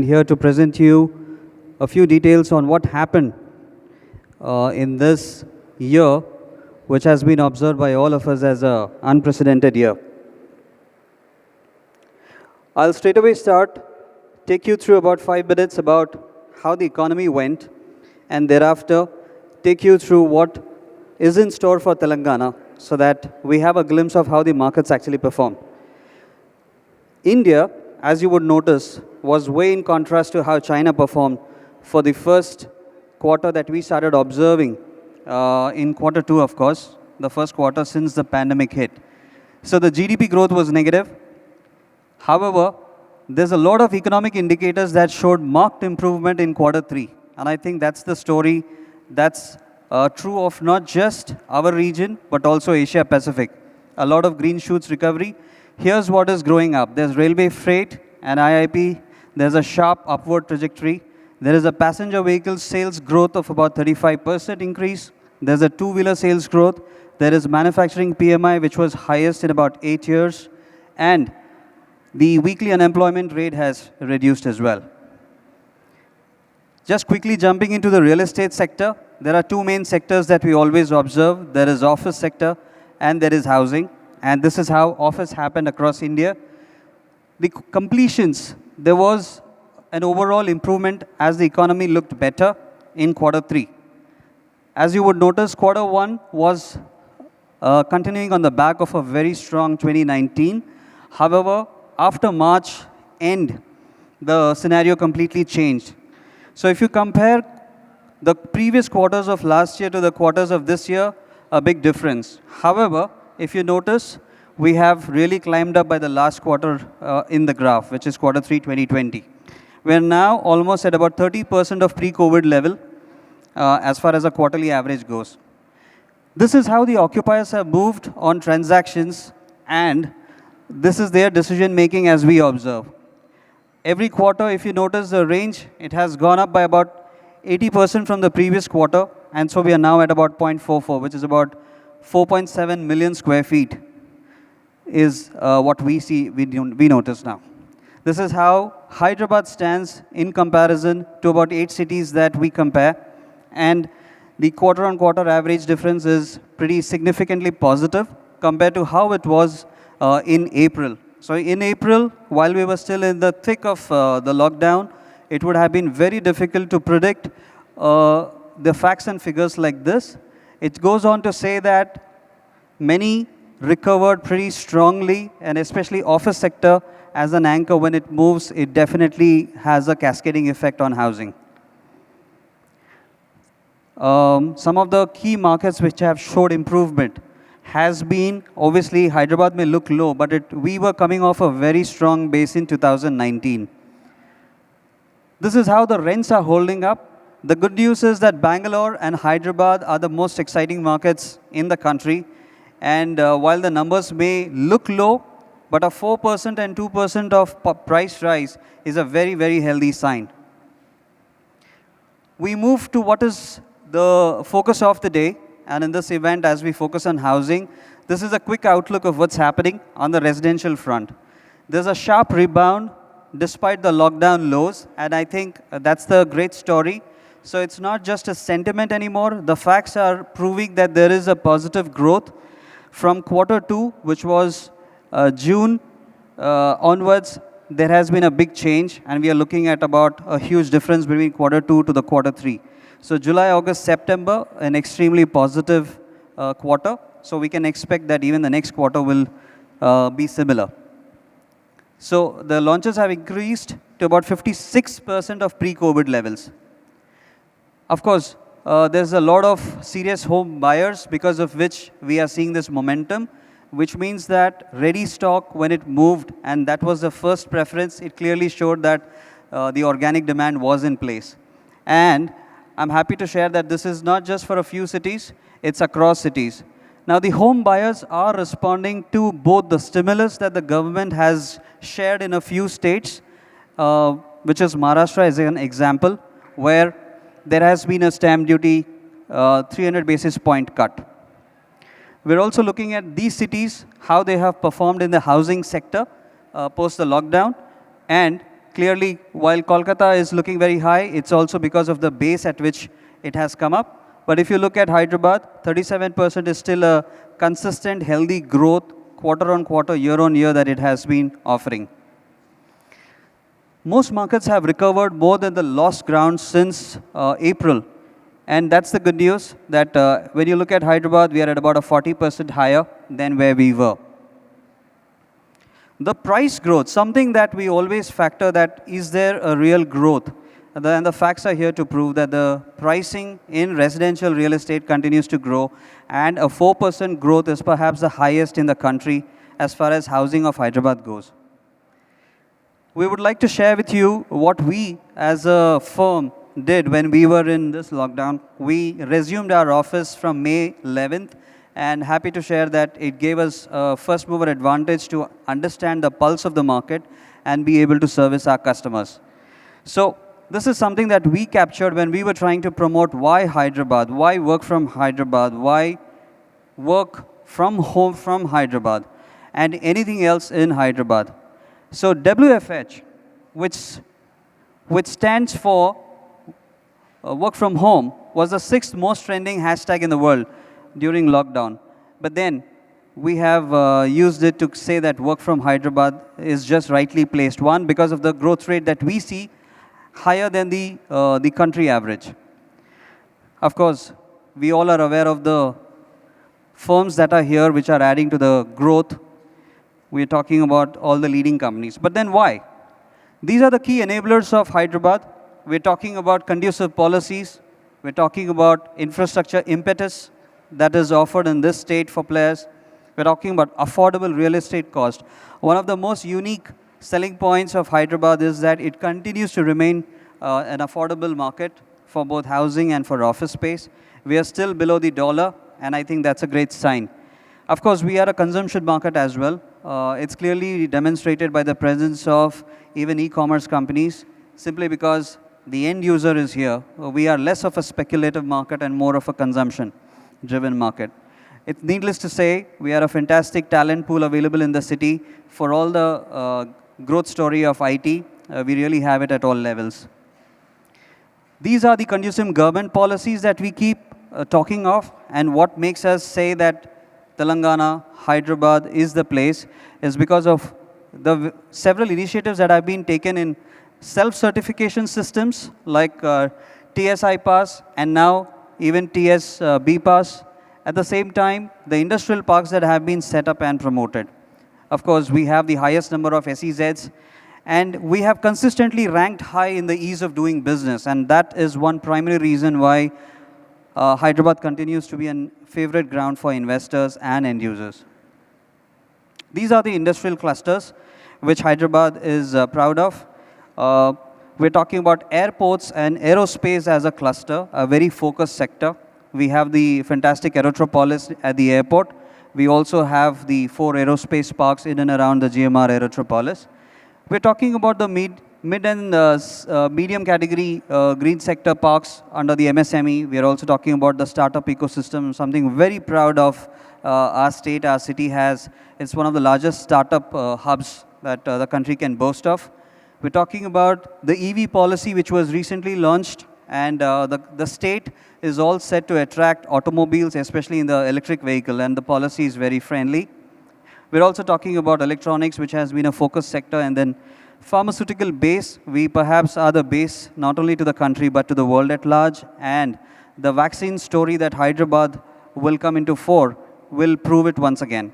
Here to present you a few details on what happened in this year, which has been observed by all of us as an unprecedented year. I'll straight away take you through about 5 minutes about how the economy went, and thereafter take you through what is in store for Telangana so that we have a glimpse of how the markets actually perform. India, as you would notice, was way in contrast to how China performed for the first quarter that we started observing in quarter 2, of course, the first quarter since the pandemic hit. So the GDP growth was negative. However, there's a lot of economic indicators that showed marked improvement in quarter 3. And I think that's the story that's true of not just our region, but also Asia Pacific. A lot of green shoots recovery. Here's what is growing up. There's railway freight and IIP. There's a sharp upward trajectory. There is a passenger vehicle sales growth of about 35% increase. There's a two-wheeler sales growth. There is manufacturing PMI, which was highest in about 8 years. And the weekly unemployment rate has reduced as well. Just quickly jumping into the real estate sector, there are two main sectors that we always observe. There is office sector and there is housing. And this is how office happened across India. The completions, there was an overall improvement as the economy looked better in quarter 3. As you would notice, quarter 1 was continuing on the back of a very strong 2019. However, after March end, the scenario completely changed. So if you compare the previous quarters of last year to the quarters of this year, a big difference. However, if you notice, we have really climbed up by the last quarter in the graph, which is quarter 3, 2020. We're now almost at about 30% of pre-COVID level as far as a quarterly average goes. This is how the occupiers have moved on transactions, and this is their decision making as we observe. Every quarter, if you notice the range, it has gone up by about 80% from the previous quarter, and so we are now at about 0.44, which is about 4.7 million square feet is what we see, we notice now. This is how Hyderabad stands in comparison to about 8 cities that we compare, and the quarter-on-quarter average difference is pretty significantly positive compared to how it was in April. So in April, while we were still in the thick of the lockdown, it would have been very difficult to predict the facts and figures like this. It goes on to say that many recovered pretty strongly, and especially office sector as an anchor, when it moves, it definitely has a cascading effect on housing. Some of the key markets which have showed improvement has been, obviously, Hyderabad may look low, but we were coming off a very strong base in 2019. This is how the rents are holding up. The good news is that Bangalore and Hyderabad are the most exciting markets in the country. And while the numbers may look low, but a 4% and 2% of price rise is a very, very healthy sign. We move to what is the focus of the day. And in this event, as we focus on housing, this is a quick outlook of what's happening on the residential front. There's a sharp rebound despite the lockdown lows, and I think that's the great story. So it's not just a sentiment anymore. The facts are proving that there is a positive growth. From quarter 2, which was June onwards, there has been a big change, and we are looking at about a huge difference between quarter 2 to the quarter 3. So July, August, September, an extremely positive quarter. So we can expect that even the next quarter will be similar. So the launches have increased to about 56% of pre-COVID levels. Of course, there's a lot of serious home buyers, because of which we are seeing this momentum, which means that ready stock, when it moved, and that was the first preference, it clearly showed that the organic demand was in place. And I'm happy to share that this is not just for a few cities, it's across cities. Now, the home buyers are responding to both the stimulus that the government has shared in a few states, which is Maharashtra as an example, where there has been a stamp duty 300 basis point cut. We're also looking at these cities, how they have performed in the housing sector post the lockdown, and clearly, while Kolkata is looking very high, it's also because of the base at which it has come up. But if you look at Hyderabad, 37% is still a consistent, healthy growth quarter on quarter, year on year that it has been offering. Most markets have recovered more than the lost ground since April. And that's the good news that when you look at Hyderabad, we are at about a 40% higher than where we were. The price growth, something that we always factor, that is there a real growth? And the facts are here to prove that the pricing in residential real estate continues to grow, and a 4% growth is perhaps the highest in the country as far as housing of Hyderabad goes. We would like to share with you what we as a firm did when we were in this lockdown. We resumed our office from May 11th, and happy to share that it gave us a first mover advantage to understand the pulse of the market and be able to service our customers. So this is something that we captured when we were trying to promote why Hyderabad, why work from Hyderabad, why work from home from Hyderabad, and anything else in Hyderabad. So WFH, which stands for work from home, was the 6th most trending hashtag in the world during lockdown. But then we have used it to say that work from Hyderabad is just rightly placed. One, because of the growth rate that we see higher than the country average. Of course, we all are aware of the firms that are here which are adding to the growth. We are talking about all the leading companies. But then why? These are the key enablers of Hyderabad. We're talking about conducive policies. We're talking about infrastructure impetus that is offered in this state for players. We're talking about affordable real estate cost. One of the most unique selling points of Hyderabad is that it continues to remain an affordable market for both housing and for office space. We are still below the dollar, and I think that's a great sign. Of course, we are a consumption market as well. It's clearly demonstrated by the presence of even e-commerce companies, simply because the end user is here. We are less of a speculative market and more of a consumption-driven market. It's needless to say, we are a fantastic talent pool available in the city for all the growth story of IT. We really have it at all levels. These are the conducive government policies that we keep talking of, and what makes us say that Telangana, Hyderabad is the place is because of the several initiatives that have been taken in self-certification systems like TSI Pass and now even TSB Pass. At the same time, the industrial parks that have been set up and promoted. Of course, we have the highest number of SEZs, and we have consistently ranked high in the ease of doing business, and that is one primary reason why Hyderabad continues to be a favorite ground for investors and end users. These are the industrial clusters which Hyderabad is proud of. We're talking about airports and aerospace as a cluster, a very focused sector. We have the fantastic Aerotropolis at the airport. We also have the 4 aerospace parks in and around the GMR Aerotropolis. We're talking about the mid and medium category green sector parks under the MSME. We are also talking about the startup ecosystem, something very proud of our state, our city has. It's one of the largest startup hubs that the country can boast of. We're talking about the EV policy which was recently launched, and the state is all set to attract automobiles, especially in the electric vehicle, and the policy is very friendly. We're also talking about electronics, which has been a focus sector, and then pharmaceutical base. We perhaps are the base not only to the country but to the world at large, and the vaccine story that Hyderabad will come into fore will prove it once again.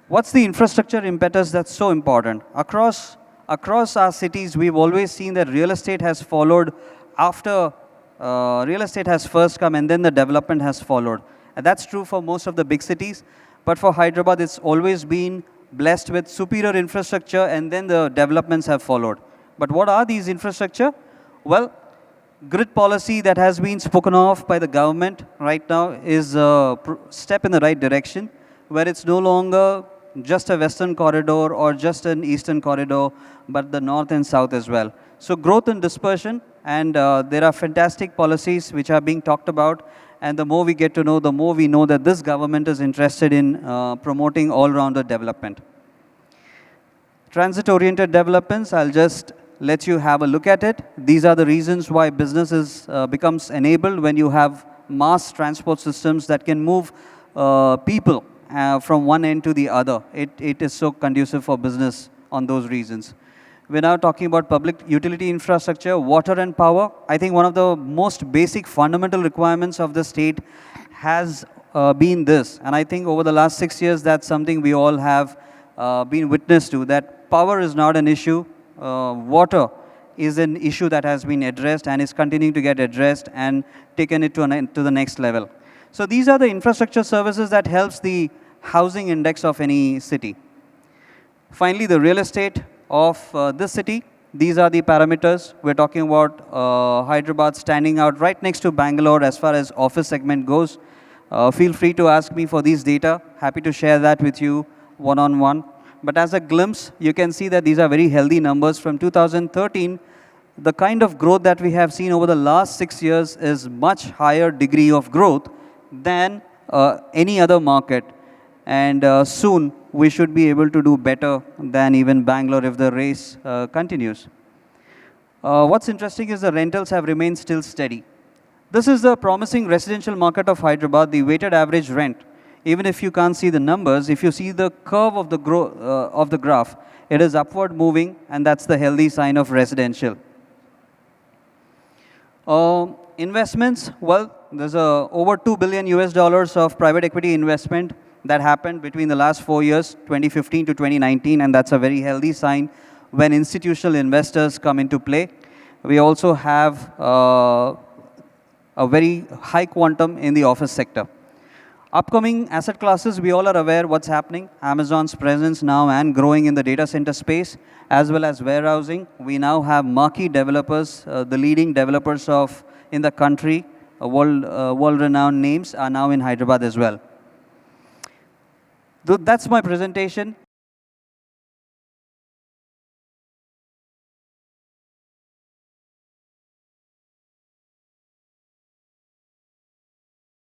What's the infrastructure impetus that's so important? Across our cities, we've always seen that real estate has followed after real estate has first come, and then the development has followed. And that's true for most of the big cities, but for Hyderabad, it's always been blessed with superior infrastructure, and then the developments have followed. But what are these infrastructure? Well, grid policy that has been spoken of by the government right now is a step in the right direction, where it's no longer just a western corridor or just an eastern corridor, but the north and south as well. So growth and dispersion, and there are fantastic policies which are being talked about, and the more we get to know, the more we know that this government is interested in promoting all-rounder development. Transit-oriented developments, I'll just let you have a look at it. These are the reasons why business becomes enabled when you have mass transport systems that can move people from one end to the other. It is so conducive for business on those reasons. We're now talking about public utility infrastructure, water and power. I think one of the most basic fundamental requirements of the state has been this. And I think over the last 6 years, that's something we all have been witness to, that power is not an issue. Water is an issue that has been addressed and is continuing to get addressed and taken it to the next level. So these are the infrastructure services that helps the housing index of any city. Finally, the real estate of this city. These are the parameters. We're talking about Hyderabad standing out right next to Bangalore as far as office segment goes. Feel free to ask me for these data. Happy to share that with you one-on-one. But as a glimpse, you can see that these are very healthy numbers. From 2013, the kind of growth that we have seen over the last 6 years is much higher degree of growth than any other market. And soon, we should be able to do better than even Bangalore if the race continues. What's interesting is the rentals have remained still steady. This is the promising residential market of Hyderabad, the weighted average rent. Even if you can't see the numbers, if you see the curve of the graph, it is upward moving, and that's the healthy sign of residential. Investments, well, there's over $2 billion of private equity investment that happened between the last 4 years, 2015 to 2019, and that's a very healthy sign when institutional investors come into play. We also have a very high quantum in the office sector. Upcoming asset classes, we all are aware what's happening. Amazon's presence now and growing in the data center space, as well as warehousing. We now have marquee developers, the leading developers in the country, world-renowned names are now in Hyderabad as well. That's my presentation.